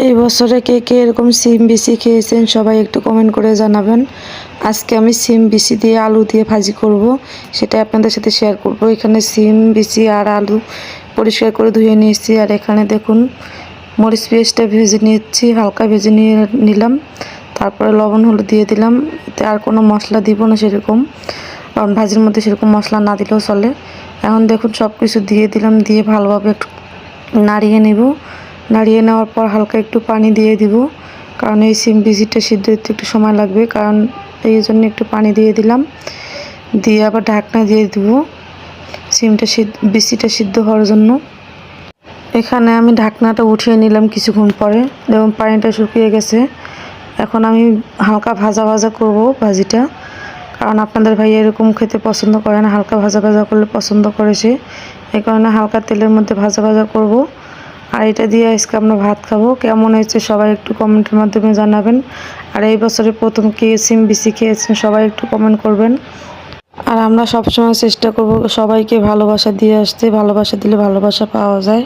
এই বছরে কে কে এরকম সিম বিচি খেয়েছেন সবাই একটু কমেন্ট করে জানাবেন। আজকে আমি সিম বিচি দিয়ে আলু দিয়ে ভাজি করব, সেটা আপনাদের সাথে শেয়ার করব। এখানে সিম বিচি আর আলু পরিষ্কার করে ধুয়ে নিয়েছি। আর এখানে দেখুন মরিচ পেঁয়াজটা ভেজে নিচ্ছি, হালকা ভেজে নিলাম। তারপরে লবণ হলুদ দিয়ে দিলাম। এতে আর কোনো মশলা দিব না সেরকম, কারণ ভাজির মধ্যে সেরকম মশলা না দিলেও চলে। এখন দেখুন সব কিছু দিয়ে দিলাম, দিয়ে ভালোভাবে একটু নাড়িয়ে নেব। নাড়িয়ে নেওয়ার পর হালকা একটু পানি দিয়ে দিব, কারণ এই সিম বিচিটা সিদ্ধ হতে একটু সময় লাগবে, কারণ এই জন্য একটু পানি দিয়ে দিলাম। দিয়ে আবার ঢাকনা দিয়ে দিব সিমটা বিচিটা সিদ্ধ হওয়ার জন্য। এখানে আমি ঢাকনাটা উঠিয়ে নিলাম কিছুক্ষণ পরে, যেমন পানিটা শুকিয়ে গেছে। এখন আমি হালকা ভাজা ভাজা করব ভাজিটা, কারণ আপনাদের ভাই এরকম খেতে পছন্দ করে না, হালকা ভাজা ভাজা করলে পছন্দ করে সে। এই কারণে হালকা তেলের মধ্যে ভাজা ভাজা করব। আর এটা দিয়ে আজকে আমরা ভাত খাবো। কেমন হয়েছে সবাই একটু কমেন্টের মাধ্যমে জানাবেন। আর এই বছরে প্রথম কে সিম বিচি খেয়েছেন সবাই একটু কমেন্ট করবেন। আর আমরা সবসময় চেষ্টা করব সবাইকে ভালোবাসা দিয়ে আসতে, ভালোবাসা দিলে ভালোবাসা পাওয়া যায়।